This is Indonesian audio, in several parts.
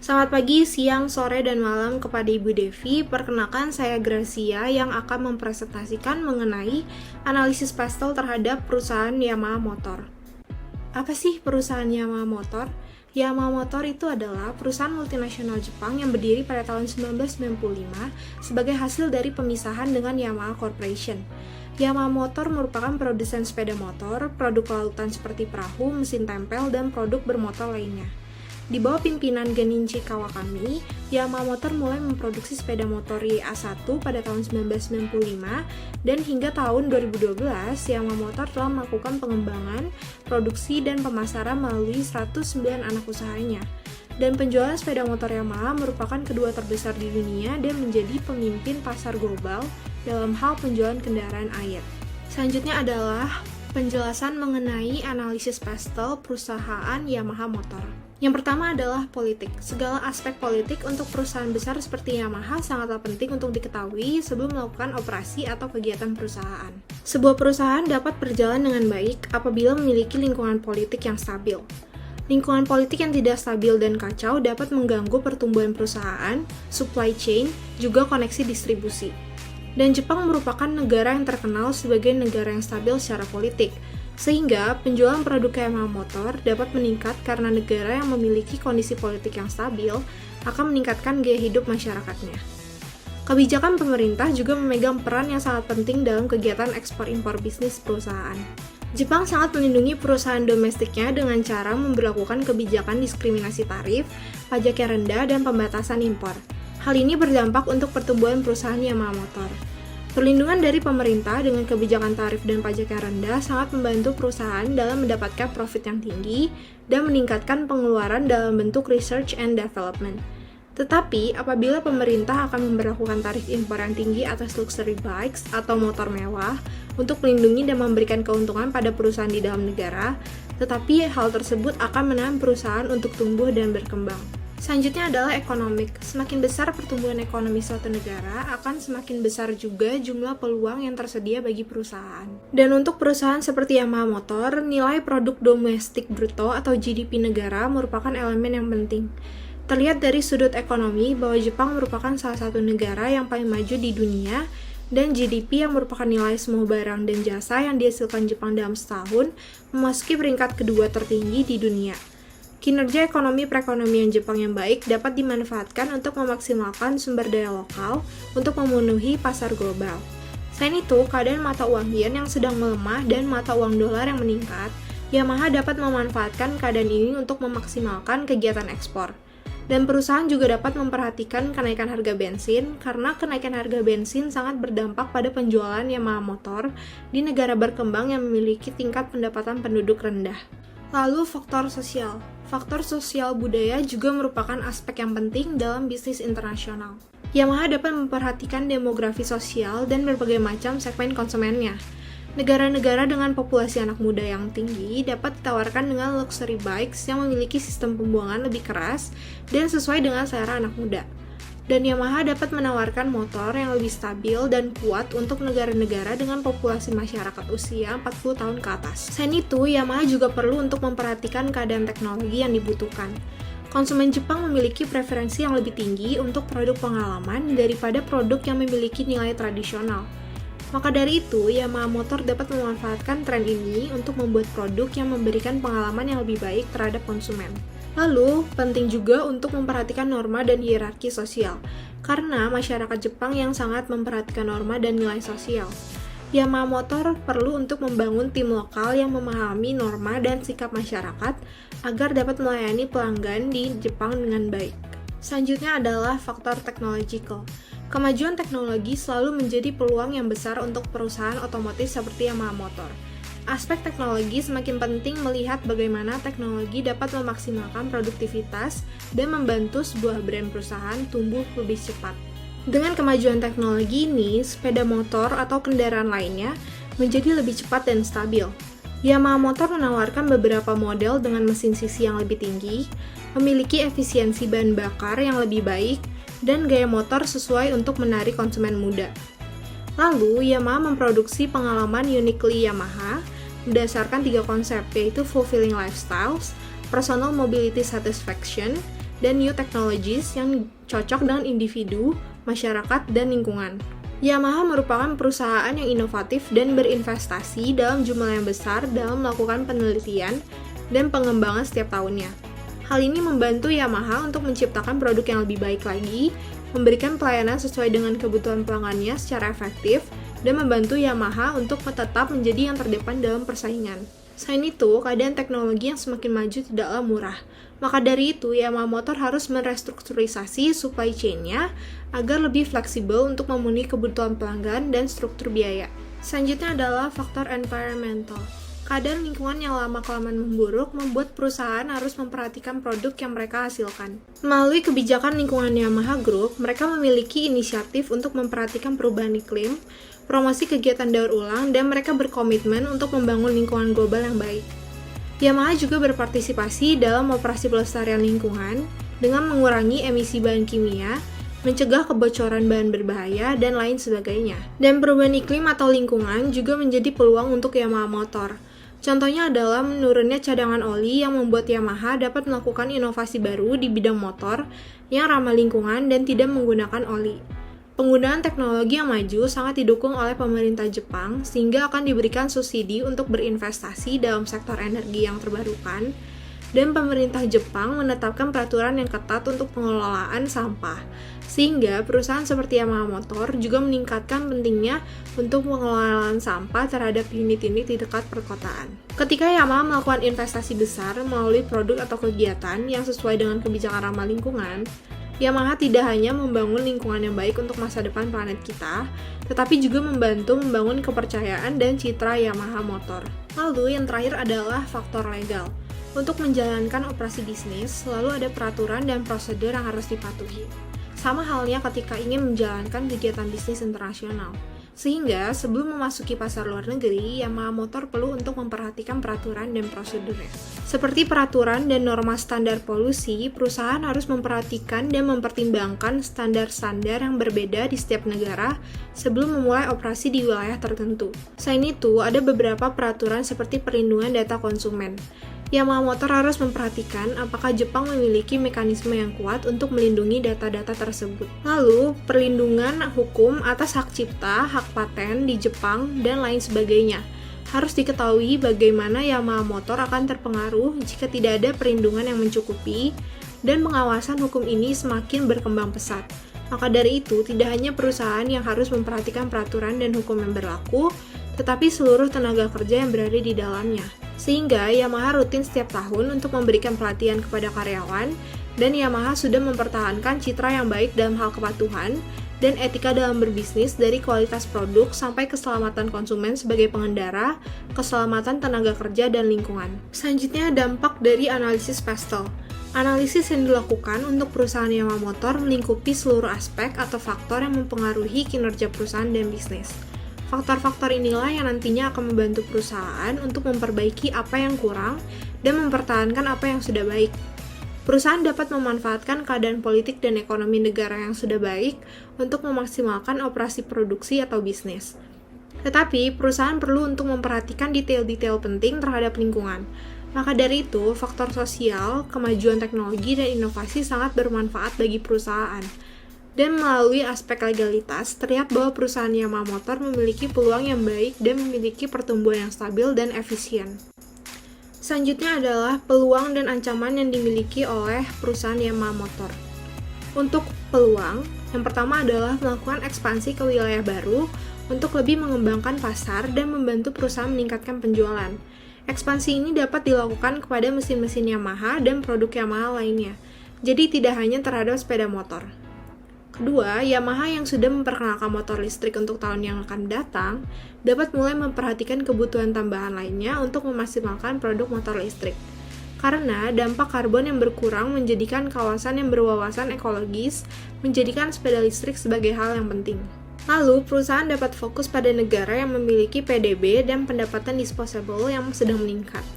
Selamat pagi, siang, sore, dan malam kepada Ibu Devi. Perkenalkan saya Gracia yang akan mempresentasikan mengenai analisis pastel terhadap perusahaan Yamaha Motor. Apa sih perusahaan Yamaha Motor? Yamaha Motor itu adalah perusahaan multinasional Jepang yang berdiri pada tahun 1995 sebagai hasil dari pemisahan dengan Yamaha Corporation. Yamaha Motor merupakan produsen sepeda motor, produk lautan seperti perahu, mesin tempel, dan produk bermotor lainnya. Di bawah pimpinan Genichi Kawakami, Yamaha Motor mulai memproduksi sepeda motor YA1 pada tahun 1995 dan hingga tahun 2012, Yamaha Motor telah melakukan pengembangan, produksi, dan pemasaran melalui 109 anak usahanya. Dan penjualan sepeda motor Yamaha merupakan kedua terbesar di dunia dan menjadi pemimpin pasar global dalam hal penjualan kendaraan air. Selanjutnya adalah penjelasan mengenai analisis pastel perusahaan Yamaha Motor. Yang pertama adalah politik. Segala aspek politik untuk perusahaan besar seperti Yamaha sangatlah penting untuk diketahui sebelum melakukan operasi atau kegiatan perusahaan. Sebuah perusahaan dapat berjalan dengan baik apabila memiliki lingkungan politik yang stabil. Lingkungan politik yang tidak stabil dan kacau dapat mengganggu pertumbuhan perusahaan, supply chain, juga koneksi distribusi. Dan Jepang merupakan negara yang terkenal sebagai negara yang stabil secara politik, sehingga penjualan produk Yamaha Motor dapat meningkat karena negara yang memiliki kondisi politik yang stabil akan meningkatkan gaya hidup masyarakatnya. Kebijakan pemerintah juga memegang peran yang sangat penting dalam kegiatan ekspor-impor bisnis perusahaan. Jepang sangat melindungi perusahaan domestiknya dengan cara memberlakukan kebijakan diskriminasi tarif, pajak yang rendah, dan pembatasan impor. Hal ini berdampak untuk pertumbuhan perusahaan Yamaha Motor. Perlindungan dari pemerintah dengan kebijakan tarif dan pajak yang rendah sangat membantu perusahaan dalam mendapatkan profit yang tinggi dan meningkatkan pengeluaran dalam bentuk research and development. Tetapi, apabila pemerintah akan memberlakukan tarif impor yang tinggi atas luxury bikes atau motor mewah untuk melindungi dan memberikan keuntungan pada perusahaan di dalam negara, tetapi hal tersebut akan menahan perusahaan untuk tumbuh dan berkembang. Selanjutnya adalah ekonomik. Semakin besar pertumbuhan ekonomi suatu negara, akan semakin besar juga jumlah peluang yang tersedia bagi perusahaan. Dan untuk perusahaan seperti Yamaha Motor, nilai produk domestik bruto atau GDP negara merupakan elemen yang penting. Terlihat dari sudut ekonomi bahwa Jepang merupakan salah satu negara yang paling maju di dunia, dan GDP yang merupakan nilai semua barang dan jasa yang dihasilkan Jepang dalam setahun memasuki peringkat kedua tertinggi di dunia. Kinerja ekonomi perekonomian Jepang yang baik dapat dimanfaatkan untuk memaksimalkan sumber daya lokal untuk memenuhi pasar global. Selain itu, keadaan mata uang yen yang sedang melemah dan mata uang dolar yang meningkat, Yamaha dapat memanfaatkan keadaan ini untuk memaksimalkan kegiatan ekspor. Dan perusahaan juga dapat memperhatikan kenaikan harga bensin, karena kenaikan harga bensin sangat berdampak pada penjualan Yamaha Motor di negara berkembang yang memiliki tingkat pendapatan penduduk rendah. Lalu faktor sosial. Faktor sosial budaya juga merupakan aspek yang penting dalam bisnis internasional. Yamaha dapat memperhatikan demografi sosial dan berbagai macam segmen konsumennya. Negara-negara dengan populasi anak muda yang tinggi dapat ditawarkan dengan luxury bikes yang memiliki sistem pembuangan lebih keras dan sesuai dengan selera anak muda. Dan Yamaha dapat menawarkan motor yang lebih stabil dan kuat untuk negara-negara dengan populasi masyarakat usia 40 tahun ke atas. Selain itu, Yamaha juga perlu untuk memperhatikan keadaan teknologi yang dibutuhkan. Konsumen Jepang memiliki preferensi yang lebih tinggi untuk produk pengalaman daripada produk yang memiliki nilai tradisional. Maka dari itu, Yamaha Motor dapat memanfaatkan tren ini untuk membuat produk yang memberikan pengalaman yang lebih baik terhadap konsumen. Lalu, penting juga untuk memperhatikan norma dan hierarki sosial, karena masyarakat Jepang yang sangat memperhatikan norma dan nilai sosial. Yamaha Motor perlu untuk membangun tim lokal yang memahami norma dan sikap masyarakat agar dapat melayani pelanggan di Jepang dengan baik. Selanjutnya adalah faktor technological. Kemajuan teknologi selalu menjadi peluang yang besar untuk perusahaan otomotif seperti Yamaha Motor. Aspek teknologi semakin penting melihat bagaimana teknologi dapat memaksimalkan produktivitas dan membantu sebuah brand perusahaan tumbuh lebih cepat. Dengan kemajuan teknologi ini, sepeda motor atau kendaraan lainnya menjadi lebih cepat dan stabil. Yamaha Motor menawarkan beberapa model dengan mesin sisi yang lebih tinggi, memiliki efisiensi bahan bakar yang lebih baik, dan gaya motor sesuai untuk menarik konsumen muda. Lalu, Yamaha memproduksi pengalaman Uniquely Yamaha berdasarkan 3 konsep, yaitu Fulfilling Lifestyles, Personal Mobility Satisfaction, dan new technologies yang cocok dengan individu, masyarakat, dan lingkungan. Yamaha merupakan perusahaan yang inovatif dan berinvestasi dalam jumlah yang besar dalam melakukan penelitian dan pengembangan setiap tahunnya. Hal ini membantu Yamaha untuk menciptakan produk yang lebih baik lagi, memberikan pelayanan sesuai dengan kebutuhan pelanggannya secara efektif, dan membantu Yamaha untuk tetap menjadi yang terdepan dalam persaingan. Selain itu, keadaan teknologi yang semakin maju tidaklah murah. Maka dari itu, Yamaha Motor harus merestrukturisasi supply chain-nya agar lebih fleksibel untuk memenuhi kebutuhan pelanggan dan struktur biaya. Selanjutnya adalah faktor environmental. Keadaan lingkungan yang lama-kelamaan memburuk membuat perusahaan harus memperhatikan produk yang mereka hasilkan. Melalui kebijakan lingkungan Yamaha Group, mereka memiliki inisiatif untuk memperhatikan perubahan iklim, promosi kegiatan daur ulang, dan mereka berkomitmen untuk membangun lingkungan global yang baik. Yamaha juga berpartisipasi dalam operasi pelestarian lingkungan dengan mengurangi emisi bahan kimia, mencegah kebocoran bahan berbahaya, dan lain sebagainya. Dan perubahan iklim atau lingkungan juga menjadi peluang untuk Yamaha Motor. Contohnya adalah menurunnya cadangan oli yang membuat Yamaha dapat melakukan inovasi baru di bidang motor yang ramah lingkungan dan tidak menggunakan oli. Penggunaan teknologi yang maju sangat didukung oleh pemerintah Jepang sehingga akan diberikan subsidi untuk berinvestasi dalam sektor energi yang terbarukan, dan pemerintah Jepang menetapkan peraturan yang ketat untuk pengelolaan sampah, sehingga perusahaan seperti Yamaha Motor juga meningkatkan pentingnya untuk pengelolaan sampah terhadap unit-unit di dekat perkotaan. Ketika Yamaha melakukan investasi besar melalui produk atau kegiatan yang sesuai dengan kebijakan ramah lingkungan, Yamaha tidak hanya membangun lingkungan yang baik untuk masa depan planet kita, tetapi juga membantu membangun kepercayaan dan citra Yamaha Motor. Lalu yang terakhir adalah faktor legal. Untuk menjalankan operasi bisnis, selalu ada peraturan dan prosedur yang harus dipatuhi. Sama halnya ketika ingin menjalankan kegiatan bisnis internasional. Sehingga, sebelum memasuki pasar luar negeri, Yamaha Motor perlu untuk memperhatikan peraturan dan prosedurnya. Seperti peraturan dan norma standar polusi, perusahaan harus memperhatikan dan mempertimbangkan standar-standar yang berbeda di setiap negara sebelum memulai operasi di wilayah tertentu. Selain itu, ada beberapa peraturan seperti perlindungan data konsumen. Yamaha Motor harus memperhatikan apakah Jepang memiliki mekanisme yang kuat untuk melindungi data-data tersebut. Lalu, perlindungan hukum atas hak cipta, hak paten di Jepang, dan lain sebagainya. Harus diketahui bagaimana Yamaha Motor akan terpengaruh jika tidak ada perlindungan yang mencukupi, dan pengawasan hukum ini semakin berkembang pesat. Maka dari itu, tidak hanya perusahaan yang harus memperhatikan peraturan dan hukum yang berlaku, tetapi seluruh tenaga kerja yang berada di dalamnya. Sehingga Yamaha rutin setiap tahun untuk memberikan pelatihan kepada karyawan, dan Yamaha sudah mempertahankan citra yang baik dalam hal kepatuhan dan etika dalam berbisnis dari kualitas produk sampai keselamatan konsumen sebagai pengendara, keselamatan tenaga kerja, dan lingkungan. Selanjutnya, dampak dari analisis PESTEL. Analisis yang dilakukan untuk perusahaan Yamaha Motor melingkupi seluruh aspek atau faktor yang mempengaruhi kinerja perusahaan dan bisnis. Faktor-faktor inilah yang nantinya akan membantu perusahaan untuk memperbaiki apa yang kurang dan mempertahankan apa yang sudah baik. Perusahaan dapat memanfaatkan keadaan politik dan ekonomi negara yang sudah baik untuk memaksimalkan operasi produksi atau bisnis. Tetapi, perusahaan perlu untuk memperhatikan detail-detail penting terhadap lingkungan. Maka dari itu, faktor sosial, kemajuan teknologi, dan inovasi sangat bermanfaat bagi perusahaan. Dan melalui aspek legalitas, terlihat bahwa perusahaan Yamaha Motor memiliki peluang yang baik dan memiliki pertumbuhan yang stabil dan efisien. Selanjutnya adalah peluang dan ancaman yang dimiliki oleh perusahaan Yamaha Motor. Untuk peluang, yang pertama adalah melakukan ekspansi ke wilayah baru untuk lebih mengembangkan pasar dan membantu perusahaan meningkatkan penjualan. Ekspansi ini dapat dilakukan kepada mesin-mesin Yamaha dan produk Yamaha lainnya, jadi tidak hanya terhadap sepeda motor. Kedua, Yamaha yang sudah memperkenalkan motor listrik untuk tahun yang akan datang dapat mulai memperhatikan kebutuhan tambahan lainnya untuk memaksimalkan produk motor listrik. Karena dampak karbon yang berkurang menjadikan kawasan yang berwawasan ekologis menjadikan sepeda listrik sebagai hal yang penting. Lalu, perusahaan dapat fokus pada negara yang memiliki PDB dan pendapatan disposable yang sedang meningkat.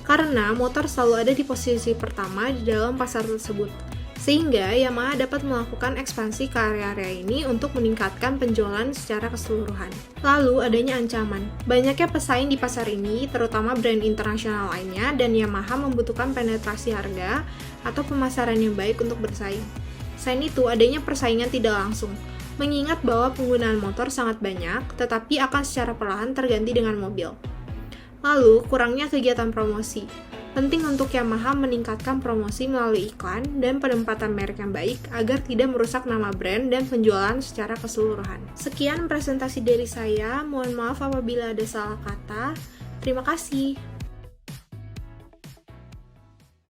Karena motor selalu ada di posisi pertama di dalam pasar tersebut. Sehingga Yamaha dapat melakukan ekspansi ke area-area ini untuk meningkatkan penjualan secara keseluruhan. Lalu adanya ancaman. Banyaknya pesaing di pasar ini, terutama brand internasional lainnya, dan Yamaha membutuhkan penetrasi harga atau pemasaran yang baik untuk bersaing. Selain itu, adanya persaingan tidak langsung, mengingat bahwa penggunaan motor sangat banyak, tetapi akan secara perlahan terganti dengan mobil. Lalu, kurangnya kegiatan promosi. Penting untuk Yamaha meningkatkan promosi melalui iklan dan penempatan merek yang baik agar tidak merusak nama brand dan penjualan secara keseluruhan. Sekian presentasi dari saya, mohon maaf apabila ada salah kata. Terima kasih.